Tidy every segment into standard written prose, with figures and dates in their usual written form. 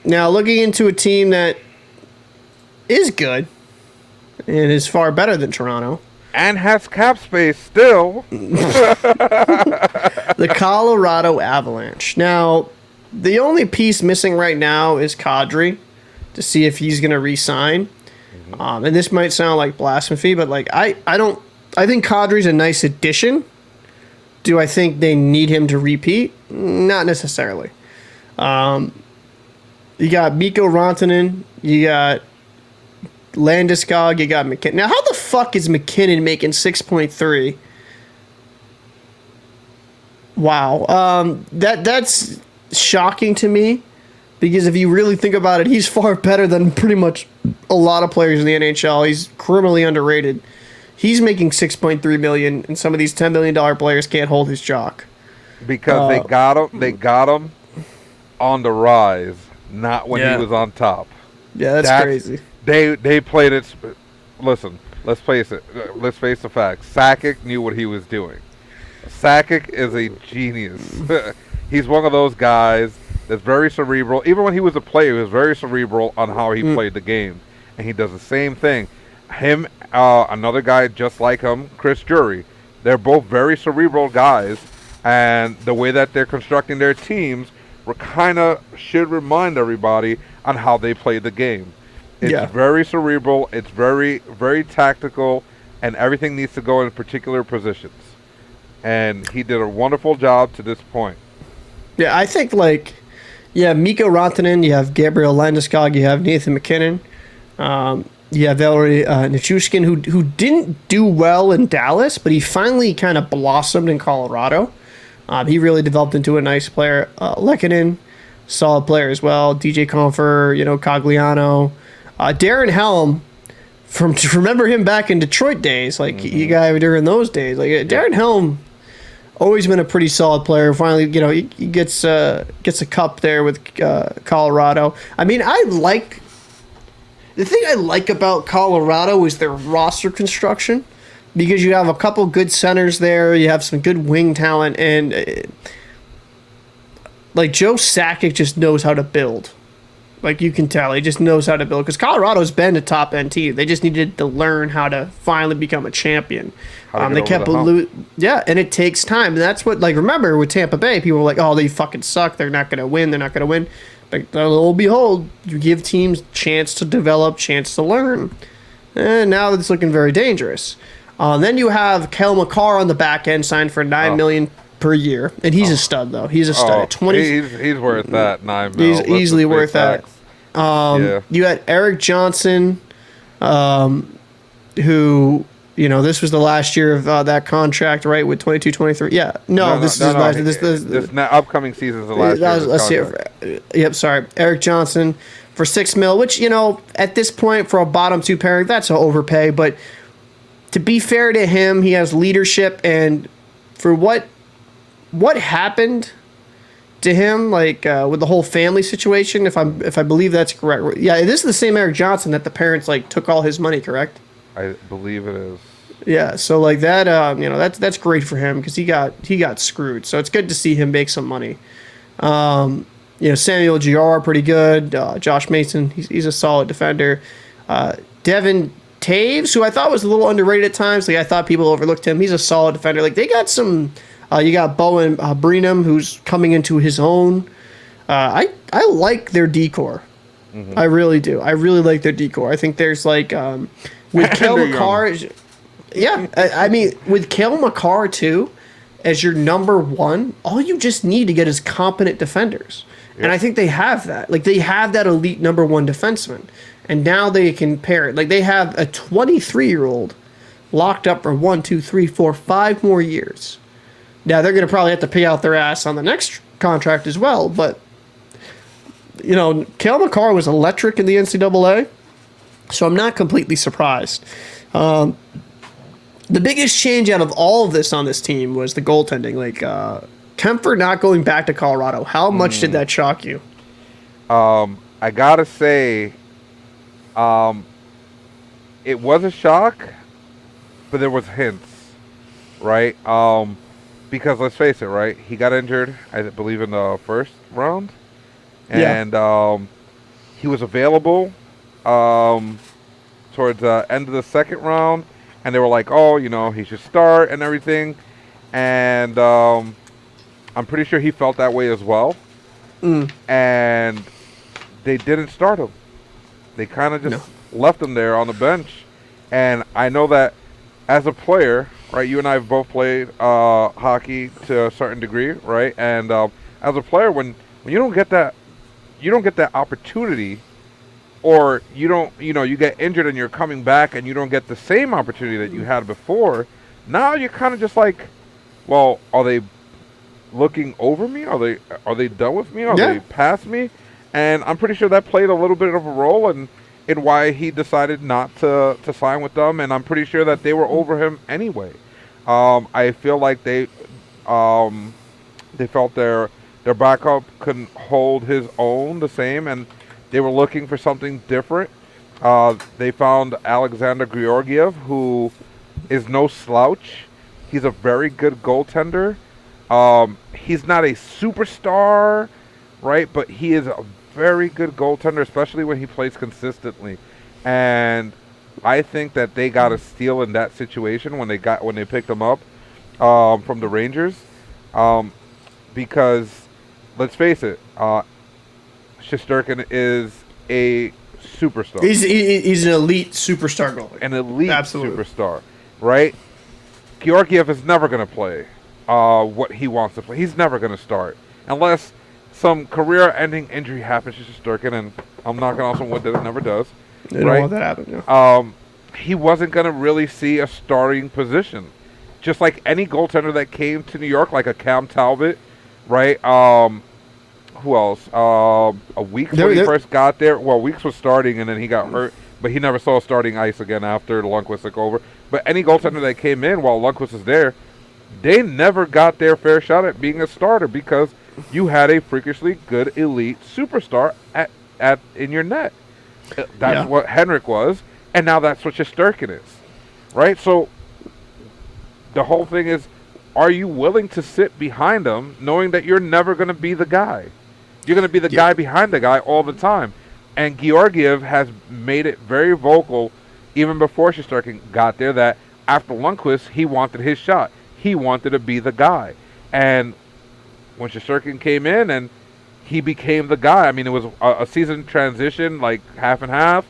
Now, looking into a team that is good and is far better than Toronto. And has cap space still. The Colorado Avalanche. Now, the only piece missing right now is Kadri to see if he's going to re-sign. And this might sound like blasphemy, but like I think Kadri's a nice addition. Do I think they need him to repeat? Not necessarily. You got Mikko Rantanen, you got Landeskog, you got McKinnon. Now, how the fuck is McKinnon making 6.3? Wow. That's shocking to me because if you really think about it, he's far better than pretty much a lot of players in the NHL. He's criminally underrated. He's making $6.3 million, and some of these $10 million players can't hold his jock. Because they got him on the rise, not when he was on top. Yeah, that's crazy. They played it. Listen, let's face it. Let's face the facts. Sakic knew what he was doing. Sakic is a genius. He's one of those guys that's very cerebral. Even when he was a player, he was very cerebral on how he played the game, and he does the same thing. Him, another guy just like him, Chris Drury. They're both very cerebral guys, and the way that they're constructing their teams, should remind everybody on how they play the game. It's very cerebral. It's very, very tactical, and everything needs to go in particular positions. And he did a wonderful job to this point. Yeah, I think Mikko Rantanen, you have Gabriel Landeskog, you have Nathan McKinnon, you have Valery Nichushkin, who didn't do well in Dallas, but he finally kind of blossomed in Colorado. He really developed into a nice player. Lehkonen, solid player as well. DJ Comfer, Cogliano. Darren Helm, remember him back in Detroit days, you guy during those days. Darren Helm, always been a pretty solid player. Finally, he gets a cup there with Colorado. I mean, the thing I like about Colorado is their roster construction, because you have a couple good centers there, you have some good wing talent, and Joe Sakic just knows how to build. You can tell, he just knows how to build. Because Colorado's been a top-end team. They just needed to learn how to finally become a champion. They kept and it takes time. And that's what, remember, with Tampa Bay, people were like, oh, they fucking suck. They're not going to win. They're not going to win. But lo and behold, you give teams chance to develop, chance to learn. And now it's looking very dangerous. Then you have Kel Mccarr on the back end, signed for $9 million per year, and he's a stud though. He's a stud at 20. He's worth that $9 million. He's easily worth that. You had Eric Johnson, who this was the last year of that contract, right? With 22-23. Yeah, this is last. This upcoming season is the last year. Let's see it. Yep, sorry, Eric Johnson for $6 million, which at this point for a bottom two pairing, that's an overpay. But to be fair to him, he has leadership, and for what happened to him, with the whole family situation, if I believe that's correct. Yeah, this is the same Eric Johnson that the parents took all his money, correct? I believe it is. Yeah, so that that's great for him because he got screwed. So it's good to see him make some money. Samuel Girard, pretty good. Josh Mason, he's a solid defender. Devin Taves, who I thought was a little underrated at times. I thought people overlooked him. He's a solid defender. They got some. You got Bowen Brenham, who's coming into his own. I like their decor. Mm-hmm. I really do. I really like their decor. I think there's with Kel Mccarr. Yeah, I mean with Kel Mccarr too, as your number one, all you just need to get is competent defenders, and I think they have that. They have that elite number one defenseman, and now they can pair it. They have a 23-year-old locked up for 1, 2, 3, 4, 5 more years. Now, they're going to probably have to pay out their ass on the next contract as well, but, Kel McCarr was electric in the NCAA, so I'm not completely surprised. The biggest change out of all of this on this team was the goaltending. Kempfer not going back to Colorado. How much did that shock you? I got to say, it was a shock, but there was hints, right? Because let's face it, right? He got injured, I believe, in the first round, and he was available towards the end of the second round, and they were like, oh, he should start and everything. And I'm pretty sure he felt that way as well. And they didn't start him. They kind of just left him there on the bench. And I know that as a player, right, you and I have both played hockey to a certain degree, right? And as a player, when you don't get that opportunity, or you get injured and you're coming back and you don't get the same opportunity that you had before, now you're kind of just like, well, are they looking over me? Are they done with me? Are they past me? And I'm pretty sure that played a little bit of a role in why he decided not to sign with them. And I'm pretty sure that they were over him anyway. I feel like they felt their backup couldn't hold his own the same, and they were looking for something different. They found Alexander Georgiev, who is no slouch. He's a very good goaltender. He's not a superstar, right? But he is a very good goaltender, especially when he plays consistently. And I think that they got a steal in that situation when they picked him up from the Rangers, because let's face it, Shesterkin is a superstar. He's an elite superstar goalie. An elite superstar, right? Georgiev is never going to play what he wants to play. He's never going to start unless some career-ending injury happens to Shesterkin, and I'm knocking on some wood that it never does. They don't want that to happen. He wasn't going to really see a starting position. Just like any goaltender that came to New York, like a Cam Talbot, right? Who else? A Weeks when he first got there. Well, Weeks was starting, and then he got hurt, but he never saw starting ice again after Lundqvist took over. But any goaltender that came in while Lundqvist was there, they never got their fair shot at being a starter because you had a freakishly good elite superstar at in your net. That's what Henrik was, and now that's what Shesterkin is, right? So the whole thing is, are you willing to sit behind him knowing that you're never going to be the guy? You're going to be the guy behind the guy all the time. And Georgiev has made it very vocal, even before Shesterkin got there, that after Lundqvist, he wanted his shot. He wanted to be the guy. And when Shesterkin came in and he became the guy, I mean, it was a season transition, like half and half.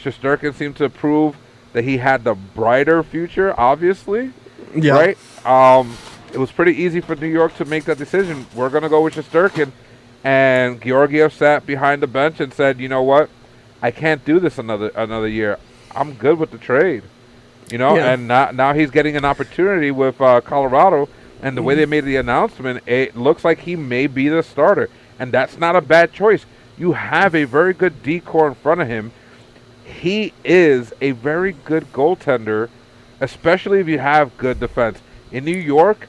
Shesterkin seemed to prove that he had the brighter future, obviously. Yeah. Right? It was pretty easy for New York to make that decision. We're going to go with Shesterkin. And Georgiev sat behind the bench and said, you know what? I can't do this another year. I'm good with the trade. And now he's getting an opportunity with Colorado. And the way they made the announcement, it looks like he may be the starter. And that's not a bad choice. You have a very good D-core in front of him. He is a very good goaltender, especially if you have good defense. In New York,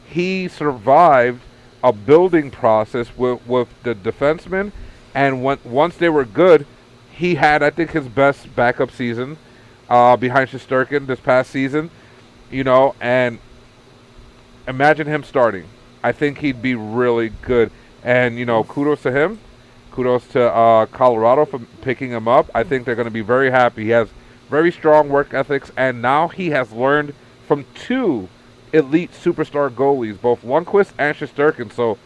he survived a building process with the defensemen, and once they were good, he had, I think, his best backup season behind Shesterkin this past season, and imagine him starting. I think he'd be really good, and, kudos to him. Kudos to Colorado for picking him up. I think they're going to be very happy. He has very strong work ethics, and now he has learned from two elite superstar goalies, both Lundqvist and Shesterkin. So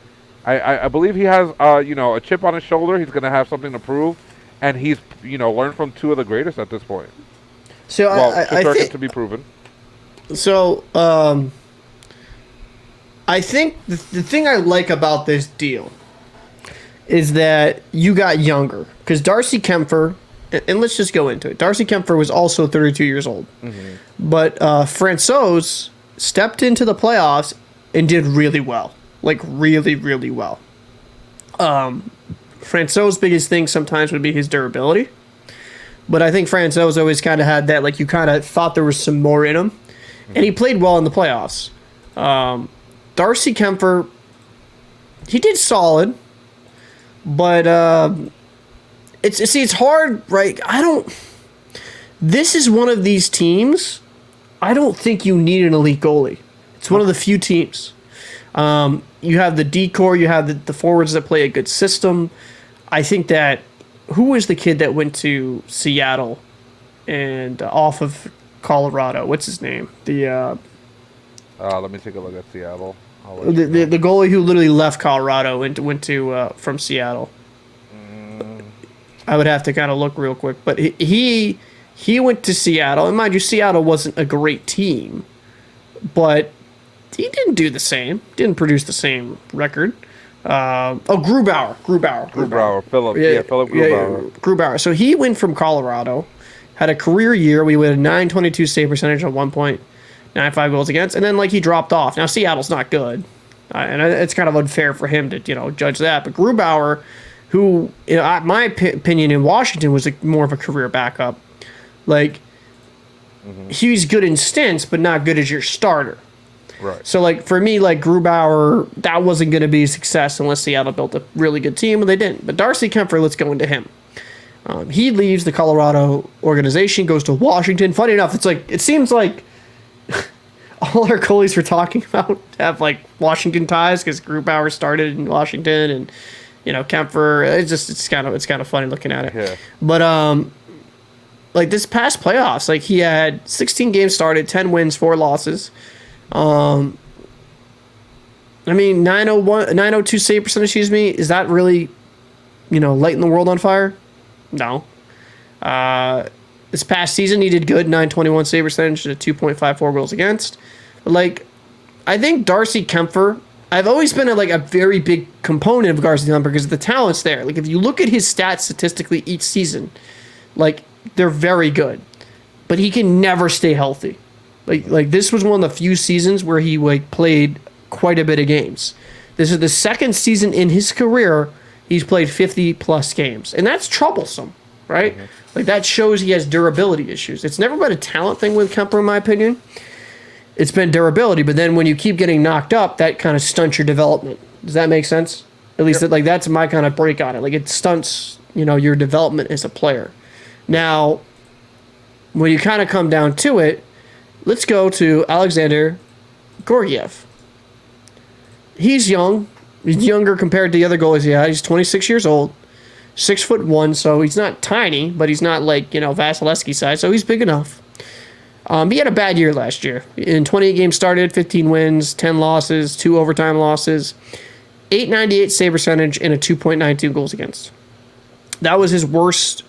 I believe he has a chip on his shoulder. He's going to have something to prove, and he's learned from two of the greatest at this point. So Shesterkin think to be proven. So I think the thing I like about this deal is that you got younger, because Darcy Kempfer, and let's just go into it. Darcy Kempfer was also 32 years old, but Francouz stepped into the playoffs and did really well. Like, really, really well. Francouz's biggest thing sometimes would be his durability. But I think Francouz always kind of had that, like, you kind of thought there was some more in him. And he played well in the playoffs. Darcy Kempfer, he did solid. But it's hard, right? This is one of these teams. I don't think you need an elite goalie. It's one of the few teams. You have the D-core, you have the forwards that play a good system. I think that who was the kid that went to Seattle and off of Colorado? What's his name? Let me take a look at Seattle. I'll let The, you know. the goalie who literally left Colorado and went to from Seattle. I would have to kind of look real quick, but he went to Seattle, and mind you, Seattle wasn't a great team, but he didn't do the same. Didn't produce the same record. Grubauer. Philip. Yeah, Philip Grubauer. Grubauer. So he went from Colorado, had a career year. We went a 922 save percentage on 1.95 goals against, and then he dropped off. Now Seattle's not good, and it's kind of unfair for him to judge that. But Grubauer, who my opinion in Washington was more of a career backup, he's good in stints, but not good as your starter. Right. So, for me, Grubauer, that wasn't going to be a success unless Seattle built a really good team, and they didn't. But Darcy Kempfer, let's go into him. He leaves the Colorado organization, goes to Washington. Funny enough, it seems like all our goalies we're talking about have, Washington ties because Grubauer started in Washington, and, Kempfer, it's kind of funny looking at it. Yeah. But, this past playoffs, he had 16 games started, 10 wins, 4 losses. 902 save percentage, is that really, lighting the world on fire? No. This past season, he did good, 921 save percentage, 2.54 goals against. But, I think Darcy Kempfer, I've always been a very big component of Darcy Kempfer because the talent's there. If you look at his stats statistically each season, they're very good. But he can never stay healthy. This was one of the few seasons where he played quite a bit of games. This is the second season in his career he's played 50 plus games, and that's troublesome, right? Mm-hmm. That shows he has durability issues. It's never been a talent thing with Kemper, in my opinion. It's been durability, but then when you keep getting knocked up, that kind of stunts your development. Does that make sense? At least that's my kind of break on it. It stunts your development as a player. Now, when you kind of come down to it. Let's go to Alexander Gorgiev. He's young. He's younger compared to the other goalies he had. He's 26 years old, 6'1", so he's not tiny, but he's not Vasilevsky size, so he's big enough. He had a bad year last year. In 28 games started, 15 wins, 10 losses, 2 overtime losses, 898 save percentage, and a 2.92 goals against. That was his worst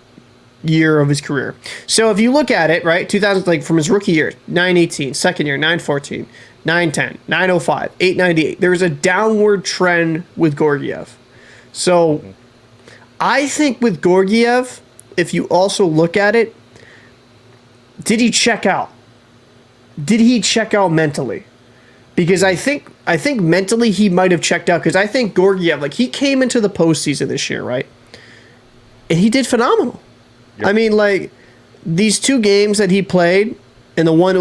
year of his career. So if you look at it, right, 2000, from his rookie year, 918, second year, 914, 910, 905, 898. There's a downward trend with Gorgiev. So I think with Gorgiev, if you also look at it, did he check out? Did he check out mentally? Because I think mentally he might have checked out, because I think Gorgiev, he came into the postseason this year, right? And he did phenomenal. Yep. These 2 games that he played, and the one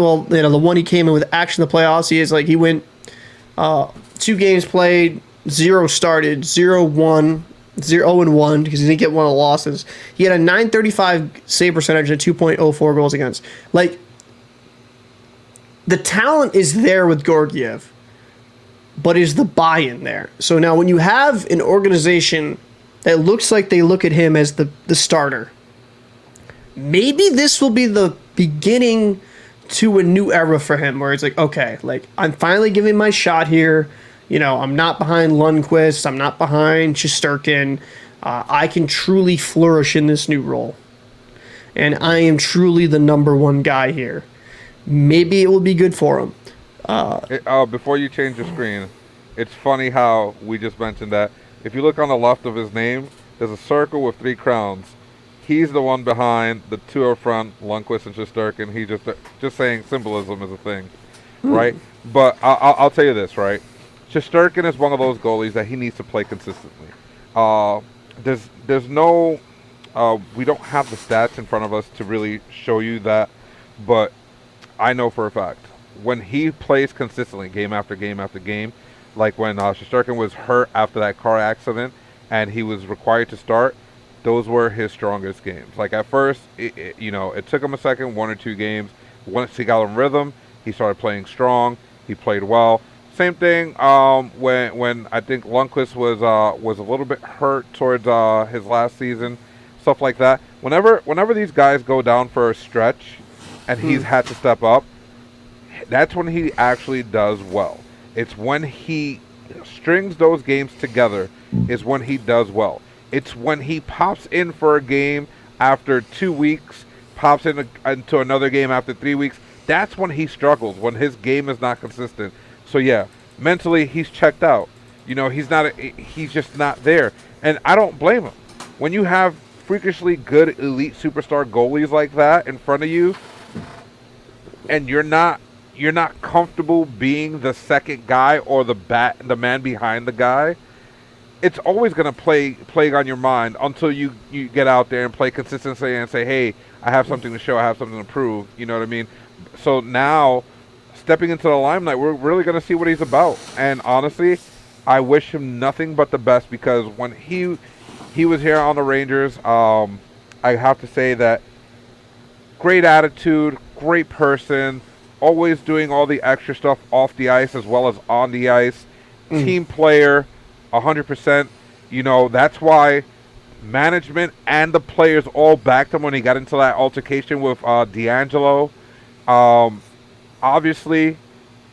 he came in with action in the playoffs, he went 2 games played, 0 started, 0-1, 0-1 because he didn't get one of the losses. He had a 935 save percentage and 2.04 goals against. The talent is there with Gorgiev, but is the buy-in there? So now when you have an organization that looks like they look at him as the starter, maybe this will be the beginning to a new era for him where it's okay, I'm finally giving my shot here. I'm not behind Lundqvist. I'm not behind Shesterkin. I can truly flourish in this new role. And I am truly the number 1 guy here. Maybe it will be good for him. Before you change your screen, it's funny how we just mentioned that. If you look on the left of his name, there's a circle with 3 crowns. He's the one behind, the 2 up front, Lundqvist and Shesterkin. He just saying symbolism is a thing, right? But I'll tell you this, right? Shesterkin is one of those goalies that he needs to play consistently. There's no, we don't have the stats in front of us to really show you that, but I know for a fact when he plays consistently, game after game after game, like when Shesterkin was hurt after that car accident and he was required to start. Those were his strongest games. At first, it took him a second, 1 or 2 games. Once he got in rhythm, he started playing strong. He played well. Same thing when I think Lundqvist was a little bit hurt towards his last season. stuff like that. Whenever these guys go down for a stretch, and he's had to step up, that's when he actually does well. It's when he strings those games together is when he does well. It's when he pops in for a game after 2 weeks, pops into another game after 3 weeks. That's when he struggles, when his game is not consistent. So yeah, mentally he's checked out. You know, he's just not there. And I don't blame him. When you have freakishly good elite superstar goalies like that in front of you, and you're not comfortable being the second guy or the man behind the guy, it's always going to plague on your mind until you get out there and play consistently and say, hey, I have something to show, I have something to prove. You know what I mean? So now, stepping into the limelight, we're really going to see what he's about. And honestly, I wish him nothing but the best, because when he was here on the Rangers, I have to say that great attitude, great person, always doing all the extra stuff off the ice as well as on the ice. Team player, 100%. You know, that's why management and the players all backed him when he got into that altercation with D'Angelo. Obviously,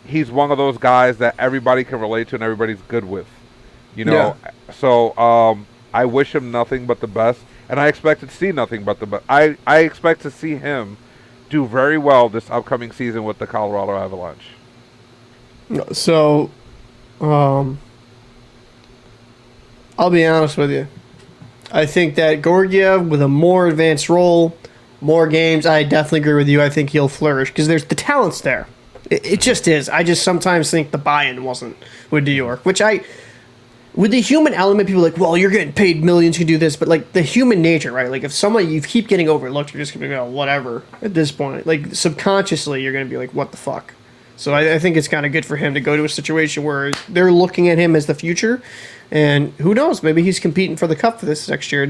he's one of those guys that everybody can relate to and everybody's good with. You know, so I wish him nothing but the best, and I expect to see nothing but the best. I expect to see him do very well this upcoming season with the Colorado Avalanche. So, I'll be honest with you. I think that Gorgiev, with a more advanced role, more games, I definitely agree with you. I think he'll flourish because there's the talent's there. It just is. I just sometimes think the buy-in wasn't with New York, which with the human element, people are like, well, you're getting paid millions, you can do this, but like the human nature, right? Like if you keep getting overlooked, you're just gonna be like, oh, whatever at this point. Like subconsciously, you're gonna be like, what the fuck? So I think it's kind of good for him to go to a situation where they're looking at him as the future, and who knows, maybe he's competing for the cup for this next year.